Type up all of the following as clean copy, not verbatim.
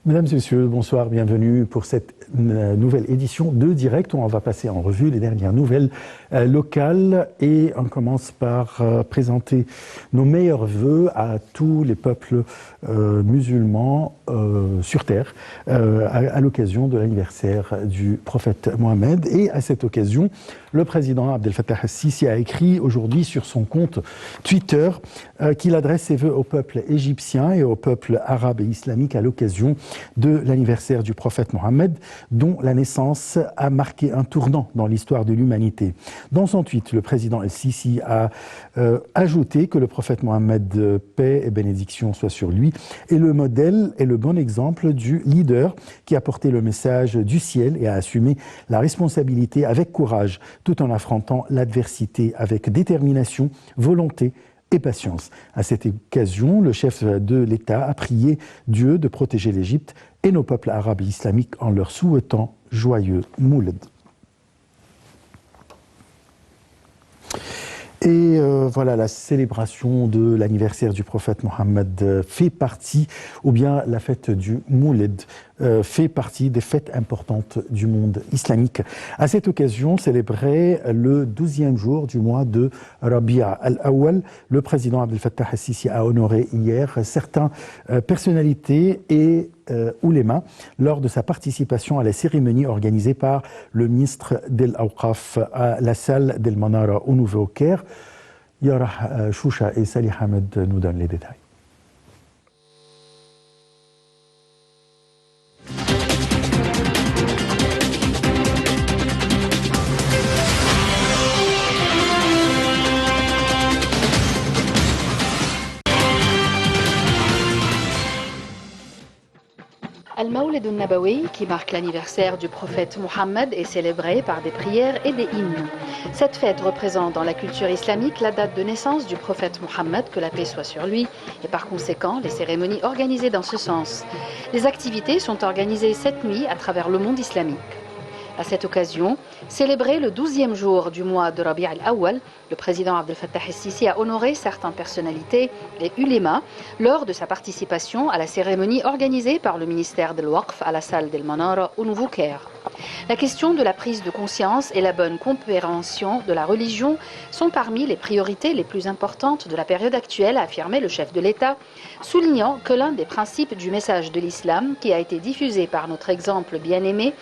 Mesdames et messieurs, bonsoir, bienvenue pour cette nouvelle édition de Direct où on va passer en revue les dernières nouvelles locales et on commence par présenter nos meilleurs vœux à tous les peuples musulmans sur Terre à l'occasion de l'anniversaire du prophète Mohammed. Et à cette occasion, le président Abdel Fattah el-Sisi a écrit aujourd'hui sur son compte Twitter qu'il adresse ses vœux au peuple égyptien et au peuple arabe et islamique à l'occasion de l'anniversaire du prophète Mohammed, dont la naissance a marqué un tournant dans l'histoire de l'humanité. Dans son tweet, le président el-Sisi a ajouté que le prophète Mohammed, paix et bénédiction soient sur lui, est le modèle et le bon exemple du leader qui a porté le message du ciel et a assumé la responsabilité avec courage, tout en affrontant l'adversité avec détermination, volonté et patience. À cette occasion, le chef de l'État a prié Dieu de protéger l'Égypte et nos peuples arabes et islamiques en leur souhaitant joyeux Mouled. Et voilà, la célébration de l'anniversaire du prophète Mohammed fait partie, ou bien la fête du Mouled fait partie des fêtes importantes du monde islamique. À cette occasion, célébré le 12e jour du mois de Rabi'a al-Awwal, le président Abdel Fattah el-Sisi a honoré hier certaines personnalités et oulémas lors de sa participation à la cérémonie organisée par le ministre del Awqaf à la salle del Manara au Nouveau-Caire. Yara Choucha et Salih Ahmed nous donnent les détails. Al-Mawlid al-Nabawi, qui marque l'anniversaire du prophète Mohammed, est célébré par des prières et des hymnes. Cette fête représente dans la culture islamique la date de naissance du prophète Mohammed, que la paix soit sur lui, et par conséquent les cérémonies organisées dans ce sens. Les activités sont organisées cette nuit à travers le monde islamique. À cette occasion, célébré le 12e jour du mois de Rabi'a al-Awwal, le président Abdel Fattah el-Sisi a honoré certaines personnalités, les ulémas, lors de sa participation à la cérémonie organisée par le ministère de l'Waqf à la salle del Manara au Nouveau-Caire. La question de la prise de conscience et la bonne compréhension de la religion sont parmi les priorités les plus importantes de la période actuelle, a affirmé le chef de l'État, soulignant que l'un des principes du message de l'islam, qui a été diffusé par notre exemple bien-aimé,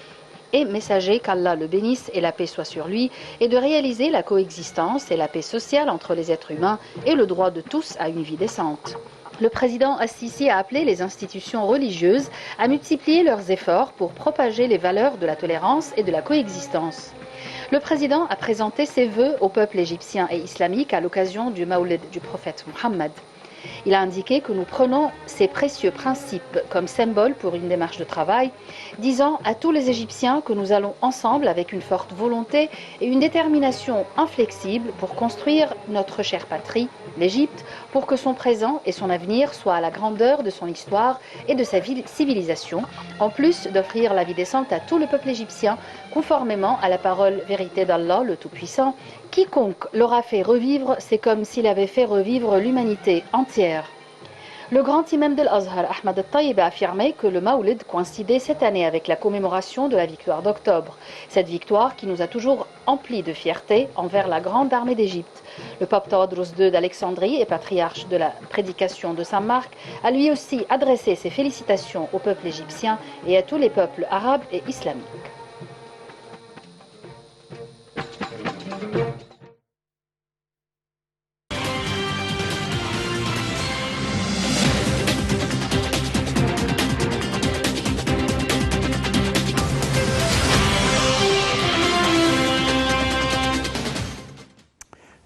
et messager qu'Allah le bénisse et la paix soit sur lui, et de réaliser la coexistence et la paix sociale entre les êtres humains et le droit de tous à une vie décente. Le président Al-Sisi a appelé les institutions religieuses à multiplier leurs efforts pour propager les valeurs de la tolérance et de la coexistence. Le président a présenté ses vœux au peuple égyptien et islamique à l'occasion du Mawlid du prophète Mohammed. Il a indiqué que nous prenons ces précieux principes comme symbole pour une démarche de travail, disant à tous les Égyptiens que nous allons ensemble avec une forte volonté et une détermination inflexible pour construire notre chère patrie, l'Égypte, pour que son présent et son avenir soient à la grandeur de son histoire et de sa civilisation, en plus d'offrir la vie décente à tout le peuple égyptien, conformément à la parole vérité d'Allah, le Tout-Puissant. Quiconque l'aura fait revivre, c'est comme s'il avait fait revivre l'humanité entière. Le grand imam de l'Azhar, Ahmad al-Tayyib, a affirmé que le Mawlid coïncidait cette année avec la commémoration de la victoire d'octobre. Cette victoire qui nous a toujours emplis de fierté envers la grande armée d'Égypte. Le pape Tawadros II d'Alexandrie et patriarche de la prédication de Saint-Marc a lui aussi adressé ses félicitations au peuple égyptien et à tous les peuples arabes et islamiques.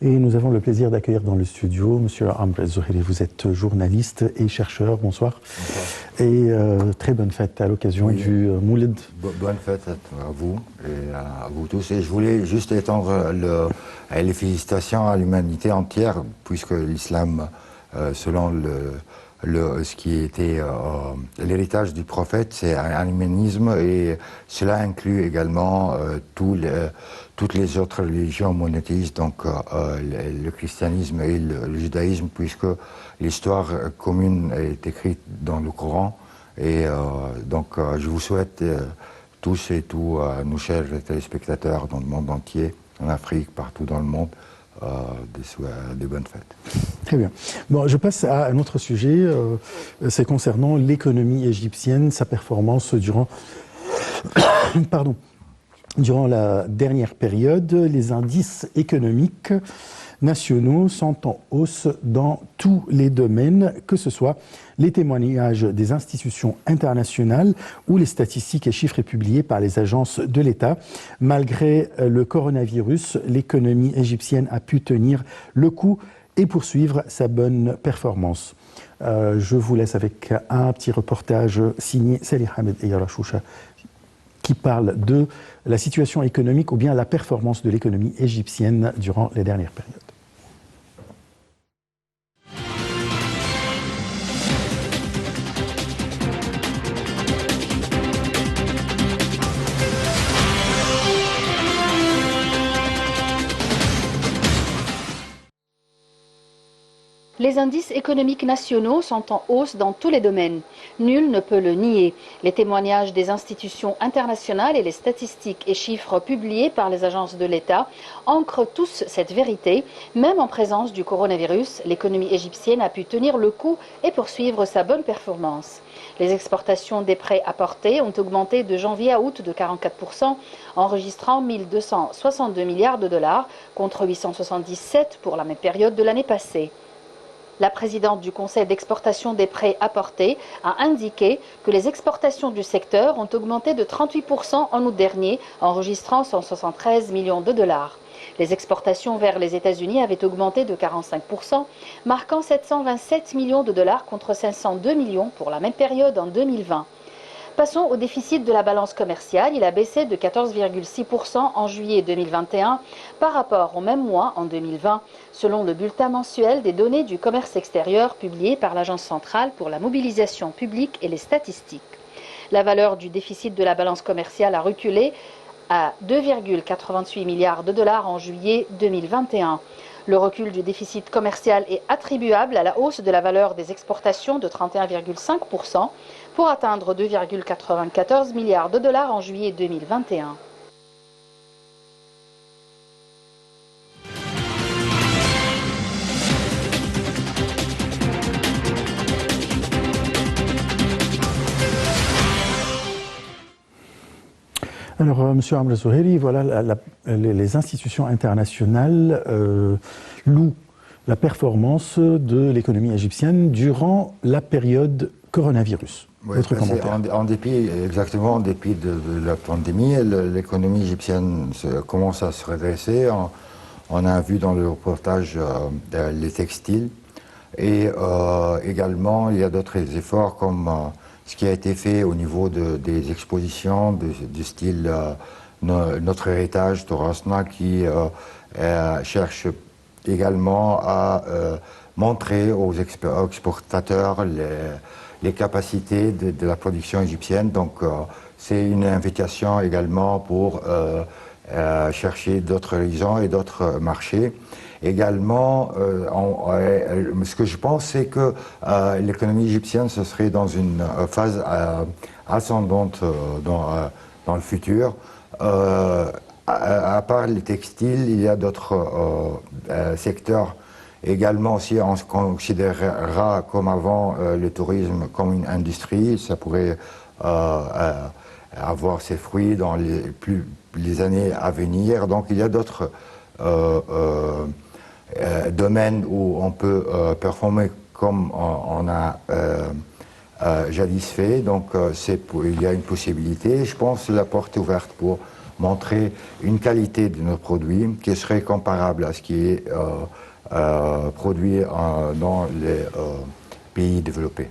Et nous avons le plaisir d'accueillir dans le studio Monsieur Amr El-Zoheri. Vous êtes journaliste et chercheur. Bonsoir. Bonsoir. Et très bonne fête à l'occasion du Moulid. Bonne fête à vous et à vous tous. Et je voulais juste étendre les félicitations à l'humanité entière, puisque l'islam, selon ce qui était l'héritage du prophète, c'est un humanisme, et cela inclut également toutes les autres religions monothéistes, donc le christianisme et le judaïsme, puisque l'histoire commune est écrite dans le Coran, Et donc, je vous souhaite tous et tous, nos chers téléspectateurs dans le monde entier, en Afrique, partout dans le monde, des bonnes fêtes. Très bien. Bon, je passe à un autre sujet. C'est concernant l'économie égyptienne, sa performance durant la dernière période. Les indices économiques nationaux sont en hausse dans tous les domaines, que ce soit les témoignages des institutions internationales ou les statistiques et chiffres publiés par les agences de l'État. Malgré le coronavirus, l'économie égyptienne a pu tenir le coup et poursuivre sa bonne performance. Je vous laisse avec un petit reportage signé Salih Hamed et Yara Choucha qui parle de la situation économique ou bien la performance de l'économie égyptienne durant les dernières périodes. Les indices économiques nationaux sont en hausse dans tous les domaines. Nul ne peut le nier. Les témoignages des institutions internationales et les statistiques et chiffres publiés par les agences de l'État ancrent tous cette vérité. Même en présence du coronavirus, l'économie égyptienne a pu tenir le coup et poursuivre sa bonne performance. Les exportations des prêts apportés ont augmenté de janvier à août de 44%, enregistrant 1 262 milliards de dollars contre 877 pour la même période de l'année passée. La présidente du Conseil d'exportation des prêts apportés a indiqué que les exportations du secteur ont augmenté de 38% en août dernier, enregistrant 173 millions de dollars. Les exportations vers les États-Unis avaient augmenté de 45%, marquant 727 millions de dollars contre 502 millions pour la même période en 2020. Passons au déficit de la balance commerciale. Il a baissé de 14,6% en juillet 2021 par rapport au même mois en 2020, selon le bulletin mensuel des données du commerce extérieur publié par l'Agence centrale pour la mobilisation publique et les statistiques. La valeur du déficit de la balance commerciale a reculé à 2,88 milliards de dollars en juillet 2021. Le recul du déficit commercial est attribuable à la hausse de la valeur des exportations de 31,5% pour atteindre 2,94 milliards de dollars en juillet 2021. Alors, M. Amr Zoheri, voilà, les institutions internationales louent la performance de l'économie égyptienne durant la période coronavirus. Oui, Votre commentaire. en dépit de la pandémie, l'économie égyptienne commence à se redresser. On a vu dans le reportage les textiles et également il y a d'autres efforts comme ce qui a été fait au niveau des expositions du style Notre héritage Torasna qui cherche également à montrer aux exportateurs les capacités de la production égyptienne. Donc c'est une invitation également pour chercher d'autres horizons et d'autres marchés. Également, ce que je pense, c'est que l'économie égyptienne, ce serait dans une phase ascendante dans le futur. À part les textiles, il y a d'autres secteurs également. Si on se considérera comme avant le tourisme comme une industrie, ça pourrait avoir ses fruits dans les années à venir. Donc il y a d'autres domaines où on peut performer comme on a jadis fait. Donc il y a une possibilité. Je pense que la porte est ouverte pour montrer une qualité de nos produits qui serait comparable à ce qui est produit dans les pays développés.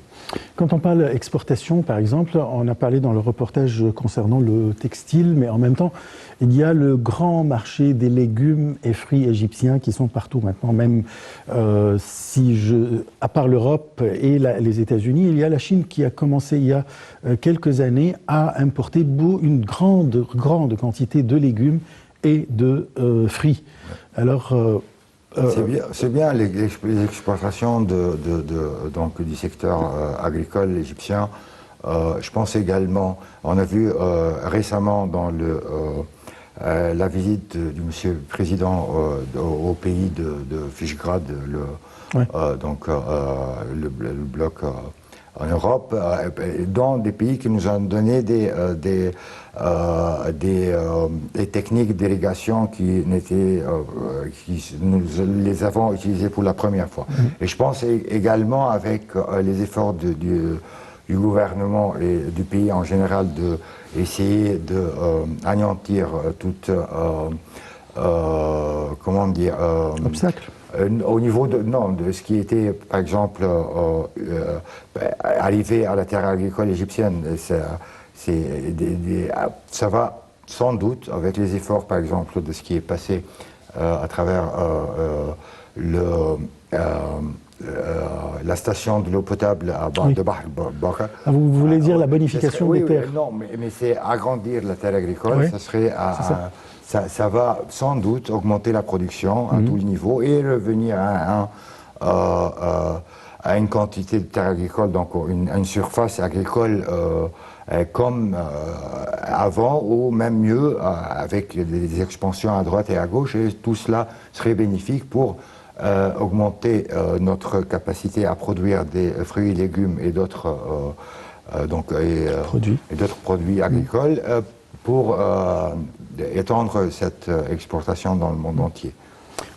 Quand on parle exportation, par exemple, on a parlé dans le reportage concernant le textile, mais en même temps, il y a le grand marché des légumes et fruits égyptiens qui sont partout maintenant. Même à part l'Europe et les États-Unis, il y a la Chine qui a commencé il y a quelques années à importer une grande quantité de légumes et de fruits. Alors, c'est bien les exportations donc, du secteur agricole égyptien Je pense également, on a vu récemment dans la visite du monsieur le président au pays de Visegrad, le bloc en Europe, dans des pays qui nous ont donné des techniques d'irrigation qui nous les avons utilisées pour la première fois. Et je pense également avec les efforts du gouvernement et du pays en général d'essayer d'anéantir toute, comment dire, obstacle. Au niveau de ce qui était, par exemple, arrivé à la terre agricole égyptienne, ça va sans doute, avec les efforts, par exemple, de ce qui est passé à travers la station de l'eau potable de Bahr Bakr. Vous voulez dire la bonification des terres? Non, mais c'est agrandir la terre agricole, ça serait ça va sans doute augmenter la production à tous les niveaux et revenir à une quantité de terre agricole, donc une surface agricole comme avant, ou même mieux, avec des expansions à droite et à gauche, et tout cela serait bénéfique pour augmenter notre capacité à produire des fruits et légumes et d'autres produits agricoles pour étendre cette exportation dans le monde entier.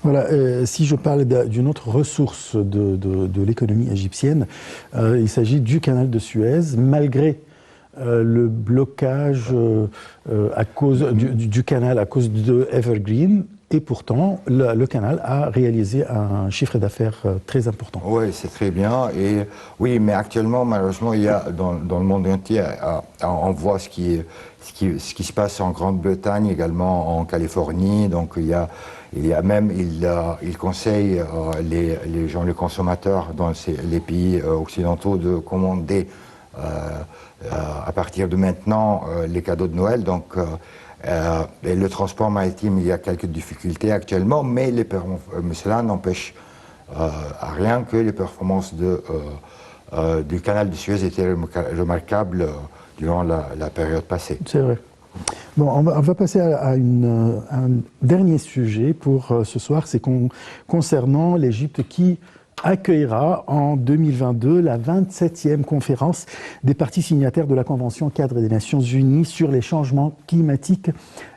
Voilà, si je parle d'une autre ressource de l'économie égyptienne, il s'agit du canal de Suez, malgré le blocage à cause du canal à cause de Evergreen. Et pourtant, le canal a réalisé un chiffre d'affaires très important. Oui, c'est très bien. Et oui, mais actuellement, malheureusement, il y a dans le monde entier, on voit ce qui se passe en Grande-Bretagne, également en Californie. Donc il y a même, il conseille les gens, les consommateurs dans les pays occidentaux de commander à partir de maintenant les cadeaux de Noël. Donc et le transport maritime, il y a quelques difficultés actuellement, mais cela n'empêche à rien que les performances du canal de Suez étaient remarquables durant la période passée. C'est vrai. Bon, on va passer à un dernier sujet pour ce soir, c'est concernant l'Égypte qui accueillera en 2022 la 27e conférence des parties signataires de la Convention cadre des Nations Unies sur les changements climatiques,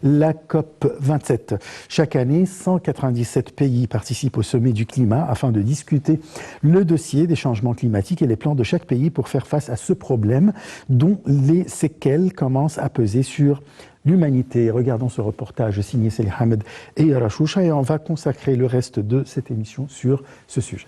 la COP 27. Chaque année, 197 pays participent au sommet du climat afin de discuter le dossier des changements climatiques et les plans de chaque pays pour faire face à ce problème dont les séquelles commencent à peser sur l'humanité. Regardons ce reportage signé Salih Hamed et Rachoucha et on va consacrer le reste de cette émission sur ce sujet.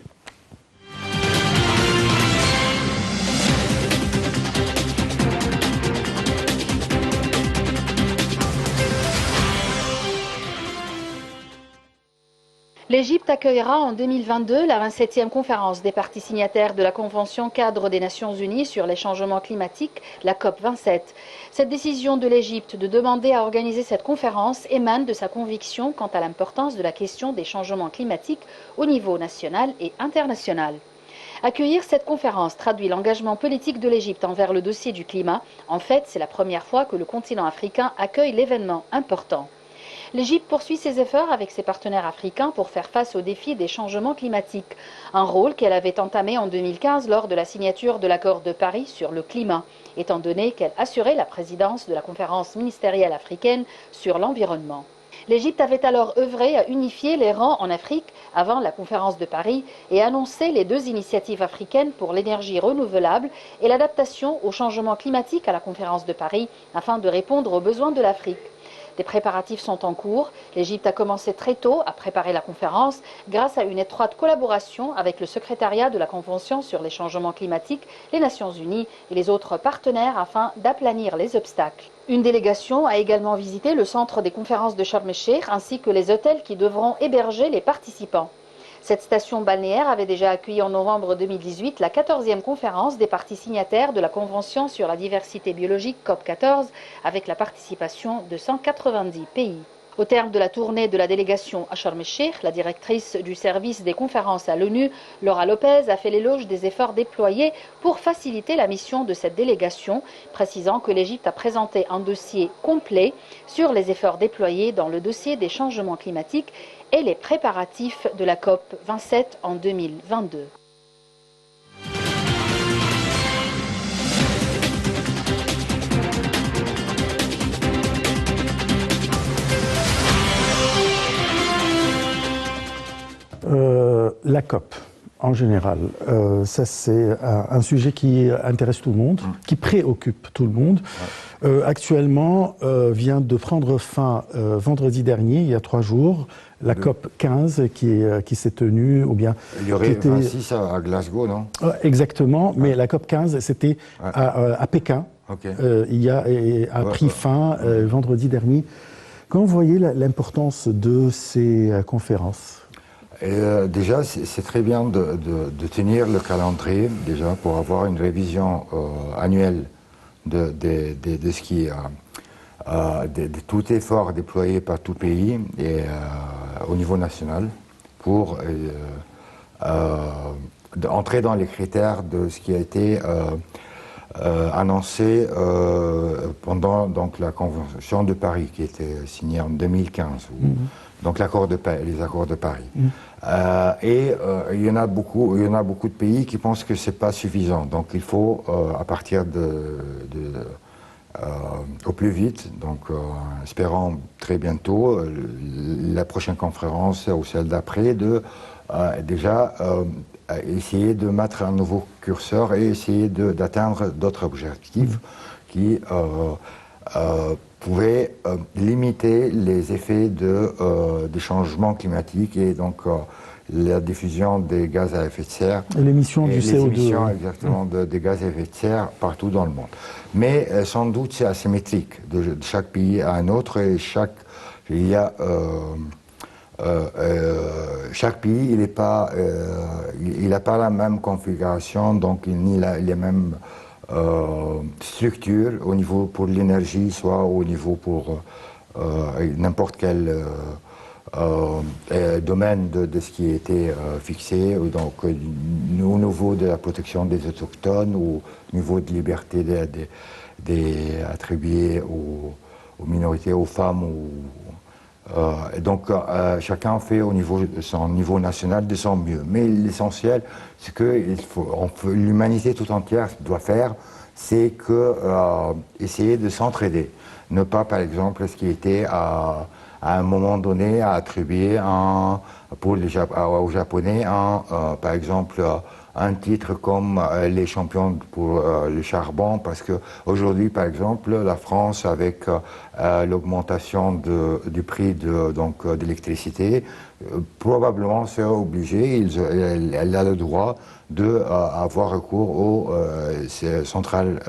L'Égypte accueillera en 2022 la 27e conférence des parties signataires de la Convention cadre des Nations Unies sur les changements climatiques, la COP 27. Cette décision de l'Égypte de demander à organiser cette conférence émane de sa conviction quant à l'importance de la question des changements climatiques au niveau national et international. Accueillir cette conférence traduit l'engagement politique de l'Égypte envers le dossier du climat. En fait, c'est la première fois que le continent africain accueille l'événement important. L'Égypte poursuit ses efforts avec ses partenaires africains pour faire face aux défis des changements climatiques, un rôle qu'elle avait entamé en 2015 lors de la signature de l'accord de Paris sur le climat, étant donné qu'elle assurait la présidence de la conférence ministérielle africaine sur l'environnement. L'Égypte avait alors œuvré à unifier les rangs en Afrique avant la conférence de Paris et annoncé les 2 initiatives africaines pour l'énergie renouvelable et l'adaptation au changement climatique à la conférence de Paris afin de répondre aux besoins de l'Afrique. Des préparatifs sont en cours. L'Égypte a commencé très tôt à préparer la conférence grâce à une étroite collaboration avec le secrétariat de la Convention sur les changements climatiques, les Nations Unies et les autres partenaires afin d'aplanir les obstacles. Une délégation a également visité le centre des conférences de Sharm el-Cheikh ainsi que les hôtels qui devront héberger les participants. Cette station balnéaire avait déjà accueilli en novembre 2018 la 14e conférence des parties signataires de la Convention sur la diversité biologique COP 14 avec la participation de 190 pays. Au terme de la tournée de la délégation à Sharm el-Sheikh, la directrice du service des conférences à l'ONU, Laura Lopez, a fait l'éloge des efforts déployés pour faciliter la mission de cette délégation, précisant que l'Égypte a présenté un dossier complet sur les efforts déployés dans le dossier des changements climatiques et les préparatifs de la COP 27 en 2022. La COP, en général, ça c'est un sujet qui intéresse tout le monde, qui préoccupe tout le monde. Actuellement, vient de prendre fin vendredi dernier, il y a 3 jours, la COP 15 qui s'est tenue, ou bien... Il y aurait 26 à Glasgow, non? Exactement, mais la COP 15, c'était à Pékin. Okay. A pris fin vendredi dernier. Quand vous voyez l'importance de ces conférences? Déjà, c'est très bien de tenir le calendrier, déjà, pour avoir une révision annuelle de ce qui est de tout effort déployé par tout pays et au niveau national pour entrer dans les critères de ce qui a été annoncé pendant donc, la Convention de Paris qui a été signée en 2015. Donc les accords de Paris. Il y en a beaucoup de pays qui pensent que c'est pas suffisant. Donc il faut à partir au plus vite, donc espérons très bientôt la prochaine conférence ou celle d'après déjà essayer de mettre un nouveau curseur et essayer d'atteindre d'autres objectifs qui pouvaient limiter les effets des changements climatiques et donc la diffusion des gaz à effet de serre. Et l'émission du CO2. Émissions, exactement, des gaz à effet de serre partout dans le monde. Mais sans doute c'est asymétrique de chaque pays à un autre et chaque pays, il n'a pas la même configuration, donc ni les mêmes structures au niveau pour l'énergie, soit au niveau pour n'importe quel domaine de ce qui a été fixé, donc au niveau de la protection des autochtones, au niveau de liberté attribuée aux minorités, aux femmes. Donc chacun fait au niveau de son niveau national de son mieux. Mais l'essentiel, c'est que l'humanité tout entière doit faire, c'est essayer de s'entraider. Ne pas, par exemple, ce qui était à un moment donné à attribuer aux Japonais par exemple un titre comme les champions pour le charbon, parce que aujourd'hui, par exemple, la France, avec l'augmentation du prix de l'électricité, probablement sera obligée, elle a le droit d'avoir recours aux centrales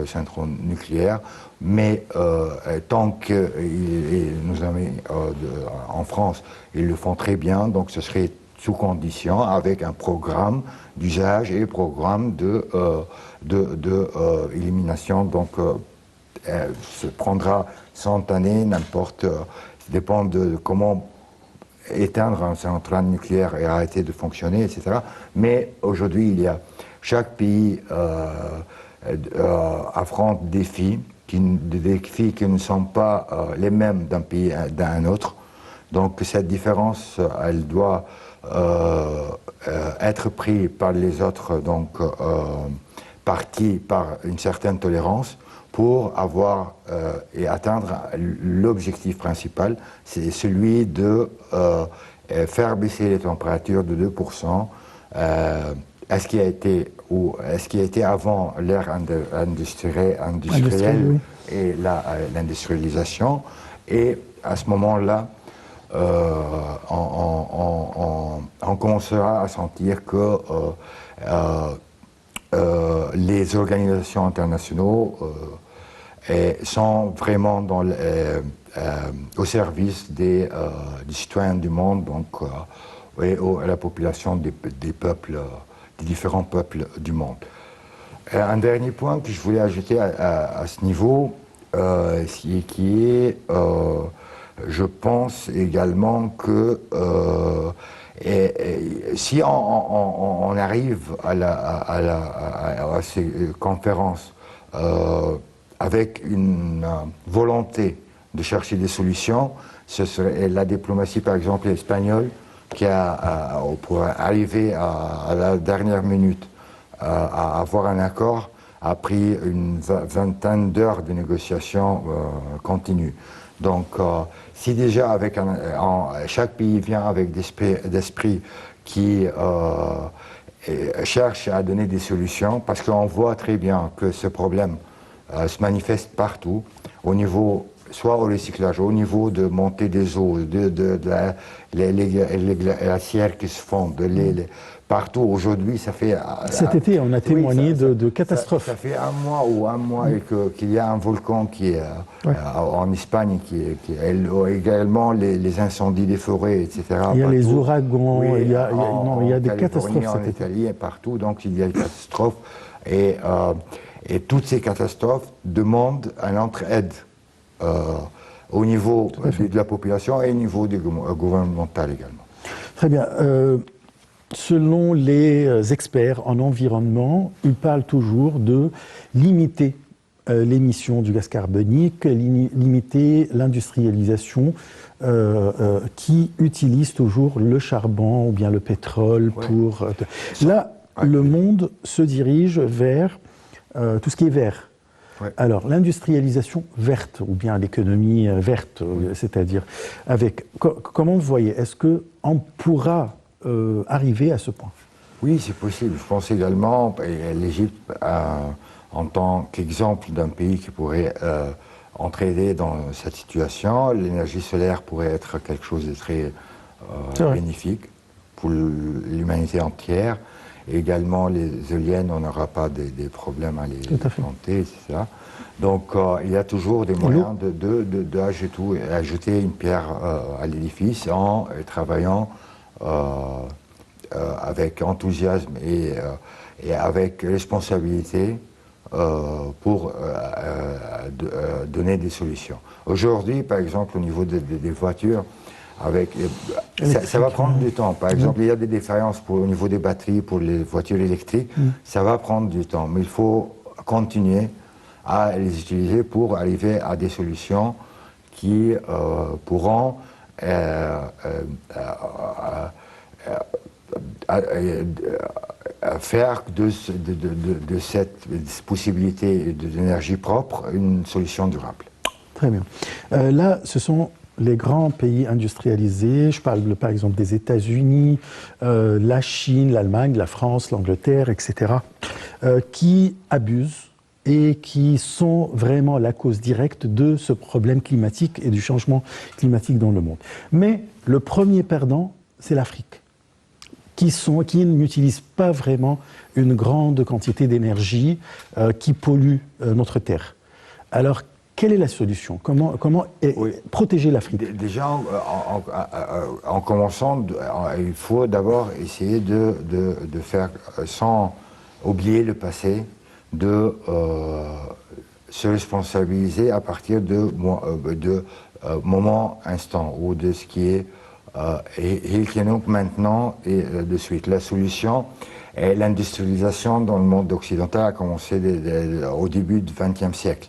centraux nucléaires, mais tant que nos amis en France, ils le font très bien, donc ce serait sous condition, avec un programme d'usage et un programme d'élimination. Donc, se prendra 100 années, n'importe, ça dépend de comment éteindre une centrale nucléaire et arrêter de fonctionner, etc. Mais aujourd'hui, chaque pays affronte des défis qui ne sont pas les mêmes d'un pays à un autre. Donc cette différence, elle doit être prise par les autres parties par une certaine tolérance pour avoir et atteindre l'objectif principal, c'est celui de faire baisser les températures de 2%. Est-ce qui a été avant l'ère industrielle oui. Et l'industrialisation, et à ce moment-là, on commencera à sentir que les organisations internationales sont vraiment au service des citoyens du monde, donc et à la population des peuples, des différents peuples du monde. Un dernier point que je voulais ajouter à ce niveau, je pense également que si on arrive à ces conférences avec une volonté de chercher des solutions, ce serait la diplomatie, par exemple, espagnole, qui pour arriver à la dernière minute à avoir un accord, a pris une vingtaine d'heures de négociations continues. Donc, si déjà chaque pays vient avec d'esprit qui cherche à donner des solutions, parce qu'on voit très bien que ce problème se manifeste partout, au niveau, soit au recyclage, au niveau de montée des eaux, les glacières qui se fondent, partout. Aujourd'hui, ça fait... Cet été, on a témoigné de catastrophes. Ça fait un mois qu'il y a un volcan qui est en Espagne, également les incendies des forêts, etc. Il y a partout. les ouragans, Oui, il y a des catastrophes en cet été. Italie et partout, donc il y a des catastrophes. Et toutes ces catastrophes demandent une entraide au niveau de la population et au niveau gouvernemental également. Très bien. Selon les experts en environnement, ils parlent toujours de limiter l'émission du gaz carbonique, limiter l'industrialisation qui utilise toujours le charbon ou bien le pétrole pour... Là, le monde se dirige vers tout ce qui est vert. Ouais. Alors, l'industrialisation verte, ou bien l'économie verte, c'est-à-dire avec... Comment vous voyez? Est-ce qu'on pourra arriver à ce point? Oui, c'est possible. Je pense également, l'Égypte, en tant qu'exemple d'un pays qui pourrait entraider dans cette situation, l'énergie solaire pourrait être quelque chose de très bénéfique pour l'humanité entière. Et également, les éoliennes, on n'aura pas des problèmes à les planter, etc. Donc, il y a toujours des moyens d'ajouter une pierre à l'édifice en travaillant avec enthousiasme et avec responsabilité pour donner des solutions. Aujourd'hui, par exemple, au niveau des voitures, ça va prendre du temps. Par exemple, il y a des défaillances au niveau des batteries pour les voitures électriques. Ça va prendre du temps, mais il faut continuer à les utiliser pour arriver à des solutions qui pourront faire de cette possibilité d'énergie propre une solution durable. Très bien. Là, ce sont les grands pays industrialisés, je parle par exemple des États-Unis, la Chine, l'Allemagne, la France, l'Angleterre, etc., qui abusent et qui sont vraiment la cause directe de ce problème climatique et du changement climatique dans le monde. Mais le premier perdant, c'est l'Afrique, qui n'utilisent pas vraiment une grande quantité d'énergie qui pollue notre terre. Alors, quelle est la solution? Comment protéger l'Afrique? Déjà, en commençant, il faut d'abord essayer de faire, sans oublier le passé, de se responsabiliser à partir de moments instants ou de ce qui est donc maintenant et de suite. La solution est l'industrialisation dans le monde occidental a commencé au début du XXe siècle.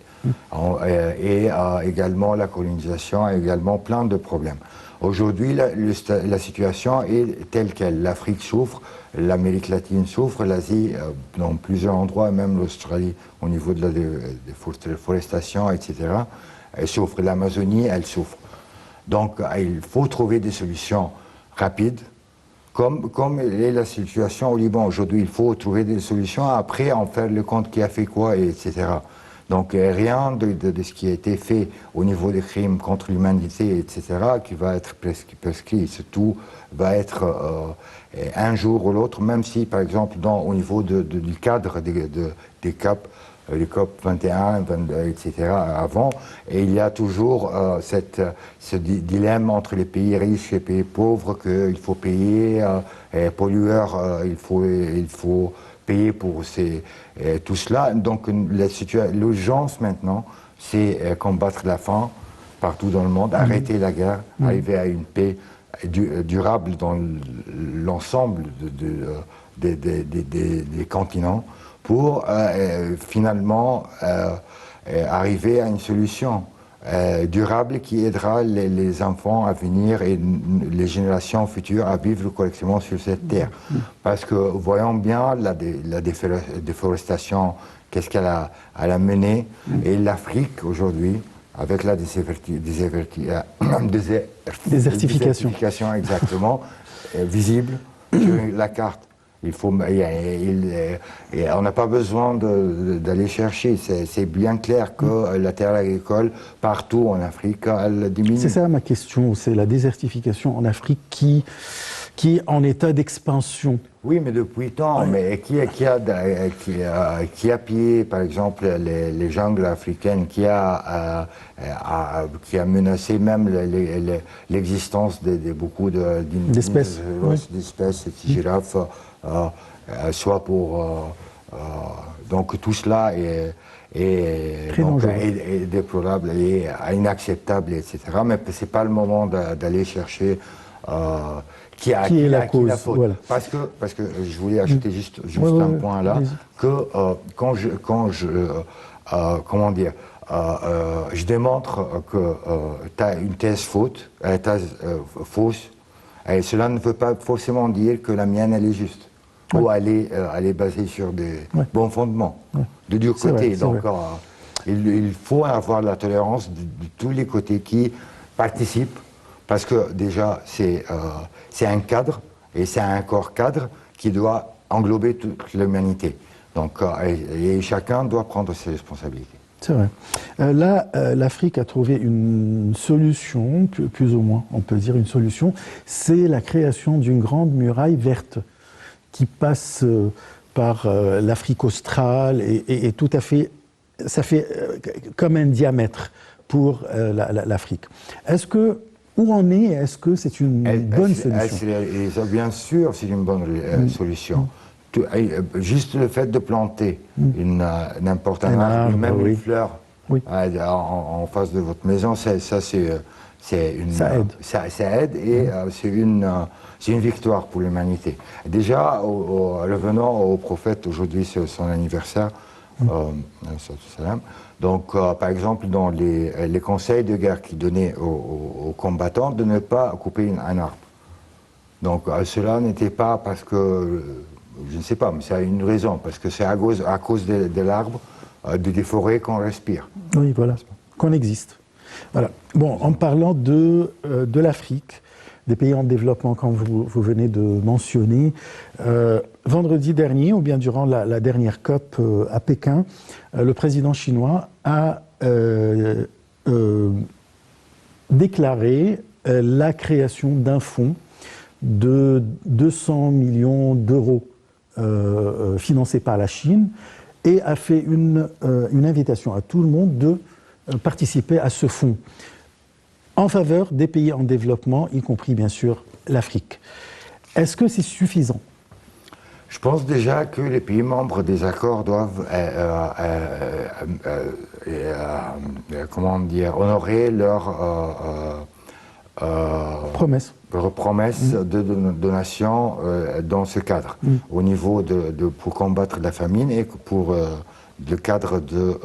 Et également la colonisation a également plein de problèmes. Aujourd'hui, la situation est telle qu'elle. L'Afrique souffre, l'Amérique latine souffre, l'Asie, dans plusieurs endroits, même l'Australie, au niveau de la déforestation, etc., elle souffre. L'Amazonie, elle souffre. Donc, il faut trouver des solutions rapides, comme est la situation au Liban aujourd'hui. Il faut trouver des solutions, après en faire le compte qui a fait quoi, etc. Donc, rien de ce qui a été fait au niveau des crimes contre l'humanité, etc., qui va être prescrit. Tout va être un jour ou l'autre, même si, par exemple, au niveau du cadre des COP, les COP 21, 22, etc., avant, et il y a toujours ce dilemme entre les pays riches et les pays pauvres qu'il faut payer, et pollueurs, il faut payer pour tout cela. Donc l'urgence maintenant, c'est combattre la faim partout dans le monde, arrêter la guerre, arriver à une paix durable dans l'ensemble des continents pour finalement arriver à une solution durable qui aidera les enfants à venir et les générations futures à vivre collectivement sur cette terre. Parce que voyons bien la déforestation, qu'est-ce qu'elle a mené, et l'Afrique aujourd'hui, avec la désertification exactement, visible sur la carte. On n'a pas besoin d'aller chercher. C'est bien clair que la terre agricole, partout en Afrique, elle diminue. C'est ça ma question, c'est la désertification en Afrique qui est en état d'expansion. Oui, mais depuis tant. Mais qui a pillé, par exemple, les jungles africaines, qui a menacé même l'existence de beaucoup d'espèces, d'espèces, de girafes, soit pour... donc tout cela est déplorable et inacceptable, etc. Mais ce n'est pas le moment d'aller chercher qui est la cause. Voilà. Parce que je voulais ajouter juste un point là, que quand je démontre que tu as une thèse fausse, et cela ne veut pas forcément dire que la mienne elle est juste. Ou elle est basée sur des bons fondements, de deux côtés. Donc il faut avoir la tolérance de tous les côtés qui participent, parce que déjà c'est un cadre, et c'est un corps cadre qui doit englober toute l'humanité. Donc et chacun doit prendre ses responsabilités. C'est vrai. Là, l'Afrique a trouvé une solution, plus ou moins, on peut dire une solution, c'est la création d'une grande muraille verte qui passe par l'Afrique australe et tout à fait, ça fait comme un diamètre pour l'Afrique. Où en est, est-ce que c'est une bonne solution? Bien sûr, c'est une bonne solution. Juste le fait de planter n'importe un arbre, même une fleur en face de votre maison, ça aide et c'est une victoire pour l'humanité. Déjà, revenant au prophète, aujourd'hui c'est son anniversaire, donc par exemple dans les conseils de guerre qu'il donnait aux combattants de ne pas couper un arbre. Donc cela n'était pas parce que, je ne sais pas, mais ça a une raison, parce que c'est à cause de l'arbre, des forêts qu'on respire. Oui, voilà, qu'on existe. Voilà. Bon, en parlant de l'Afrique, des pays en développement, comme vous venez de mentionner, vendredi dernier, ou bien durant la dernière COP à Pékin, le président chinois a déclaré la création d'un fonds de 200 millions d'euros financé par la Chine et a fait une invitation à tout le monde de participer à ce fonds en faveur des pays en développement, y compris bien sûr l'Afrique. Est-ce que c'est suffisant? Je pense déjà que les pays membres des accords doivent honorer leurs promesses de donation dans ce cadre, au niveau pour combattre la famine et pour le cadre de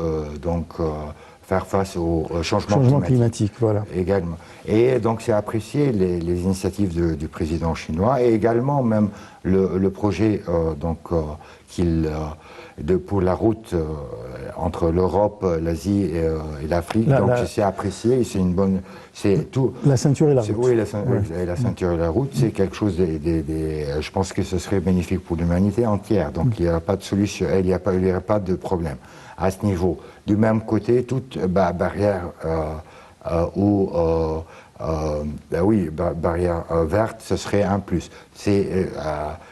faire face au changement climatique. Voilà. Également. Et donc c'est apprécié les initiatives du président chinois et également même le projet pour la route entre l'Europe, l'Asie et l'Afrique. Donc c'est apprécié, c'est une bonne... La ceinture et la route. Oui, la ceinture et la route, c'est quelque chose je pense que ce serait bénéfique pour l'humanité entière. Donc il n'y aura pas de solution, il n'y aura pas de problème à ce niveau. Du même côté, toute barrière barrière verte, ce serait un plus. C'est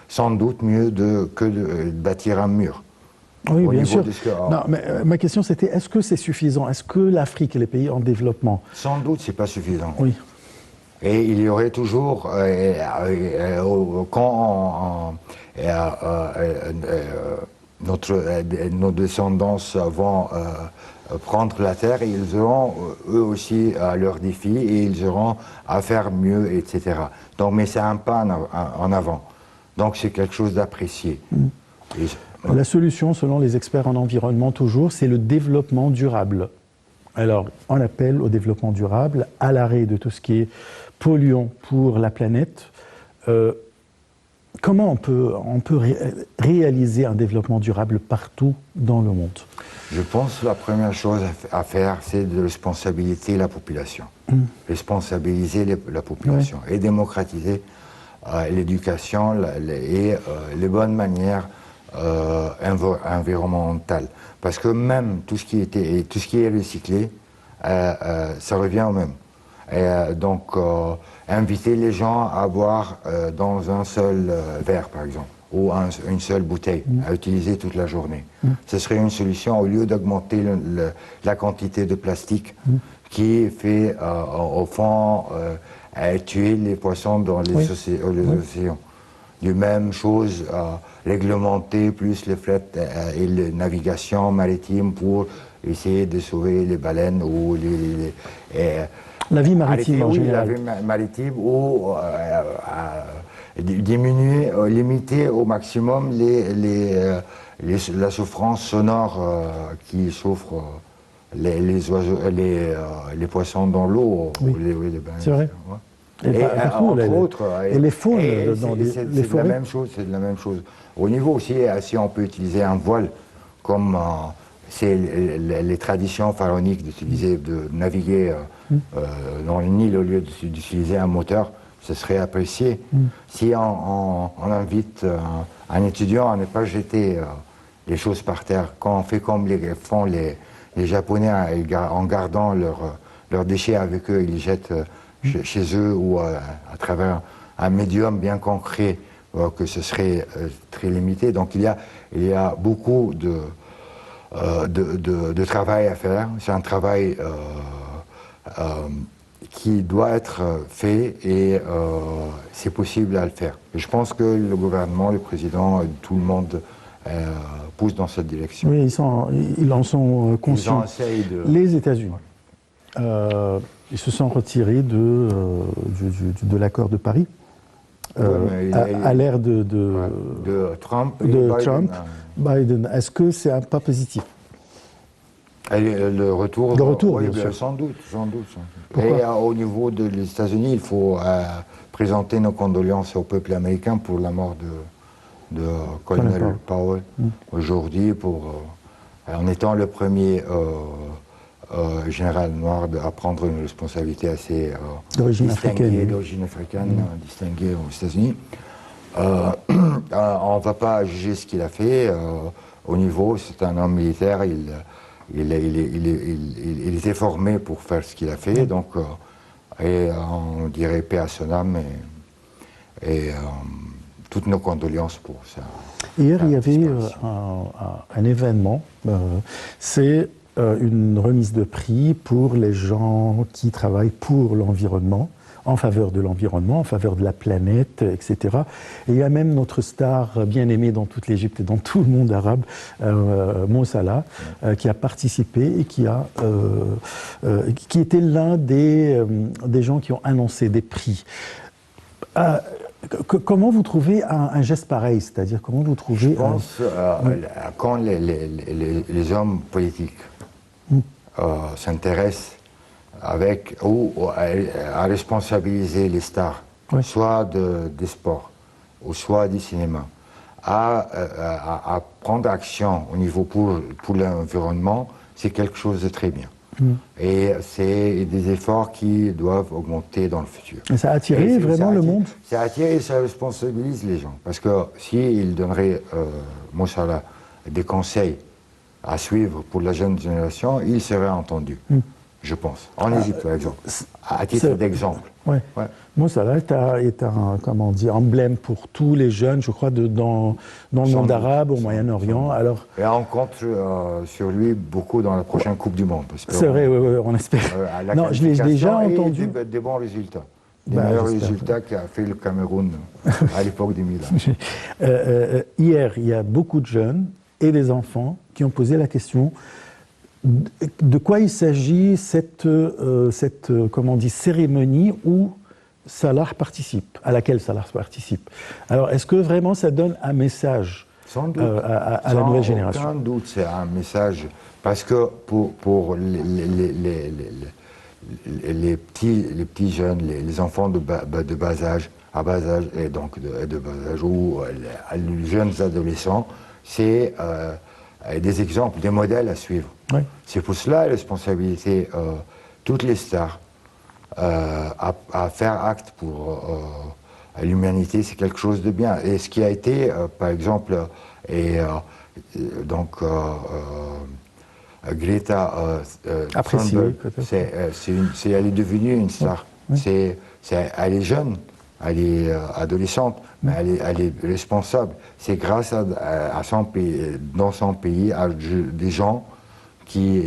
sans doute mieux que de bâtir un mur. Oui, bien sûr. Non, mais ma question c'était, est-ce que c'est suffisant? Est-ce que l'Afrique et les pays en développement... Sans doute, c'est pas suffisant. Oui. Et il y aurait toujours, quand nos descendants vont prendre la terre, ils auront eux aussi leurs défis et ils auront à faire mieux, etc. Donc, mais c'est un pas en avant. Donc c'est quelque chose d'apprécié. La solution, selon les experts en environnement toujours, c'est le développement durable. Alors, on appelle au développement durable, à l'arrêt de tout ce qui est polluant pour la planète. Comment on peut réaliser un développement durable partout dans le monde? Je pense que la première chose à faire, c'est de responsabiliser la population. Responsabiliser la population et démocratiser l'éducation et les bonnes manières environnementales. Parce que même tout ce qui est recyclé, ça revient au même. Et donc, inviter les gens à boire dans un seul verre, par exemple, ou une seule bouteille, à utiliser toute la journée. Ce serait une solution au lieu d'augmenter la quantité de plastique qui fait, au fond, tuer les poissons dans les océans. De même chose, réglementer plus les frettes et la navigation maritime pour essayer de sauver les baleines ou la vie maritime en général. La vie maritime ou diminuer, limiter au maximum la souffrance sonore qui souffrent les oiseaux, les poissons dans l'eau. C'est vrai. Et entre autres, et les faunes dans les forêts. C'est de la même chose. Au niveau aussi, si on peut utiliser un voile, comme c'est les traditions pharaoniques de naviguer dans le Nil au lieu d'utiliser un moteur, ce serait apprécié. Si on invite un étudiant à ne pas jeter les choses par terre, quand on fait comme font les Japonais en gardant leurs déchets avec eux, ils les jettent chez eux ou à travers un médium bien concret, que ce serait très limité. Donc il y a beaucoup de travail à faire. C'est un travail qui doit être fait et c'est possible à le faire. Et je pense que le gouvernement, le président, tout le monde pousse dans cette direction. Oui, ils en sont conscients. Les États-Unis. Ils se sont retirés de l'accord de Paris à l'ère de Trump. Biden. Est-ce que c'est un pas positif? Le retour, bien sûr. Sans doute. Et au niveau des États-Unis, il faut présenter nos condoléances au peuple américain pour la mort de Colonel Powell aujourd'hui, en étant le premier général noir à prendre une responsabilité assez d'origine africaine, distinguée aux États-Unis. On ne va pas juger ce qu'il a fait. Au niveau, c'est un homme militaire, il était formé pour faire ce qu'il a fait, donc et on dirait paix à son âme et toutes nos condoléances pour ça. Hier, il y avait un événement, c'est une remise de prix pour les gens qui travaillent pour l'environnement, en faveur de l'environnement, en faveur de la planète, etc. Et il y a même notre star bien aimée dans toute l'Égypte et dans tout le monde arabe, Mo Salah, qui a participé et qui était l'un des gens qui ont annoncé des prix. Comment vous trouvez un geste pareil? C'est-à-dire, comment vous trouvez... Je pense quand les hommes politiques s'intéressent à responsabiliser les stars, soit des sports, ou soit du cinéma, à prendre action au niveau pour l'environnement, c'est quelque chose de très bien. Et c'est des efforts qui doivent augmenter dans le futur. Et ça a attiré vraiment le monde? Ça attire et ça responsabilise les gens. Parce que s'ils donneraient, Mo Salah, des conseils à suivre pour la jeune génération, ils seraient entendus, je pense. En Égypte, par exemple, à titre d'exemple. Ouais. Mo Salah est un emblème pour tous les jeunes, je crois, dans le monde arabe, au Moyen-Orient. Et on compte sur lui beaucoup dans la prochaine Coupe du Monde. C'est vrai, on espère. Non, je l'ai déjà entendu. Des bons résultats. Les meilleurs résultats qu'a fait le Cameroun à l'époque des Milan. Hier, il y a beaucoup de jeunes et des enfants qui ont posé la question de quoi il s'agit cette comment on dit, cérémonie où Salah participe, à laquelle Salah participe. Alors, est-ce que vraiment ça donne un message Sans doute, à la nouvelle génération? Sans doute, c'est un message, parce que pour les petits jeunes, les enfants de bas âge, et donc de bas âge, ou les jeunes adolescents, c'est des exemples, des modèles à suivre. Oui. C'est pour cela la responsabilité, toutes les stars, à faire acte pour l'humanité, c'est quelque chose de bien. Et ce qui a été, par exemple, Greta Thunberg, elle est devenue une star. Oui. Elle est jeune, elle est adolescente, mais elle est responsable. C'est grâce à son pays, dans son pays, à des gens qui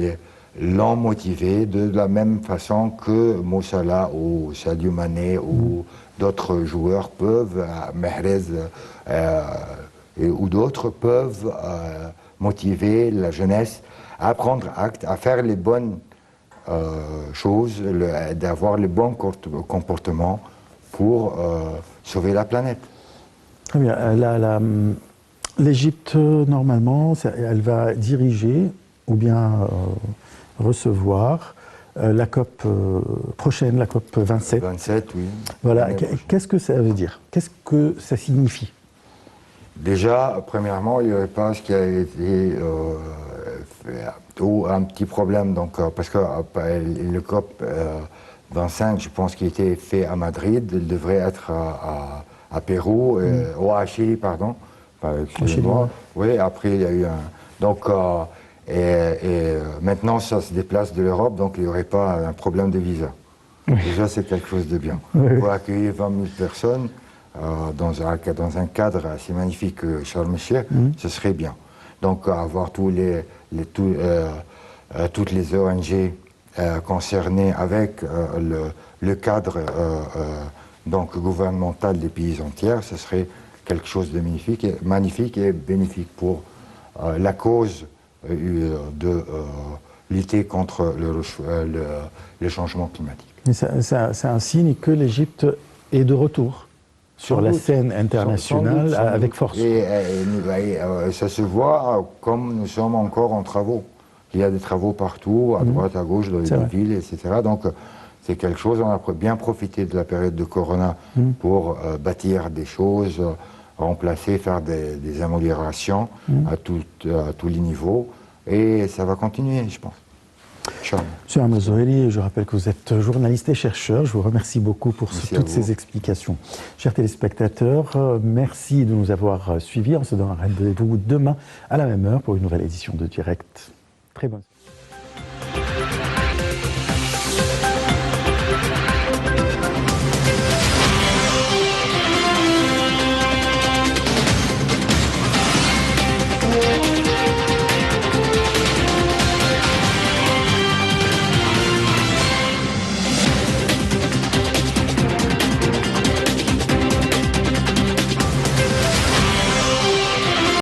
l'ont motivée de la même façon que Mo Salah ou Sadio Mané ou d'autres joueurs peuvent, Mahrez ou d'autres peuvent motiver la jeunesse à prendre acte, à faire les bonnes choses, d'avoir les bons comportements pour sauver la planète. Très bien. L'Égypte, normalement, elle va diriger ou bien recevoir la COP prochaine, la COP 27. 27, oui. Voilà. Qu'est-ce que ça veut dire? Qu'est-ce que ça signifie? Déjà, premièrement, il n'y aurait pas ce qui a été un petit problème, donc, parce que le COP 25, je pense qu'il a été fait à Madrid, il devrait être à Pérou, ou à Chili, pardon. Excusez-moi. Oui, après il y a eu un... Donc, maintenant ça se déplace de l'Europe, donc il n'y aurait pas un problème de visa. Oui. Déjà, c'est quelque chose de bien. Oui. Pour accueillir 20 000 personnes dans un cadre assez magnifique que Sharm el-Sheikh, ce serait bien. Donc, avoir toutes les ONG concernées avec le cadre donc gouvernemental des pays entiers, ce serait quelque chose de magnifique et bénéfique pour la cause de lutter contre le changement climatique. C'est un signe que l'Égypte est de retour sur la scène internationale avec force. Et ça se voit comme nous sommes encore en travaux. Il y a des travaux partout, à droite, à gauche, dans les villes, etc. Donc c'est quelque chose, on a bien profité de la période de Corona pour bâtir des choses, remplacer, faire des améliorations à tous les niveaux. Et ça va continuer, je pense. Monsieur Al-Mozoheli, je rappelle que vous êtes journaliste et chercheur. Je vous remercie beaucoup pour toutes ces explications. Chers téléspectateurs, merci de nous avoir suivis. On se donne rendez-vous demain à la même heure pour une nouvelle édition de Direct. Très bonne soirée.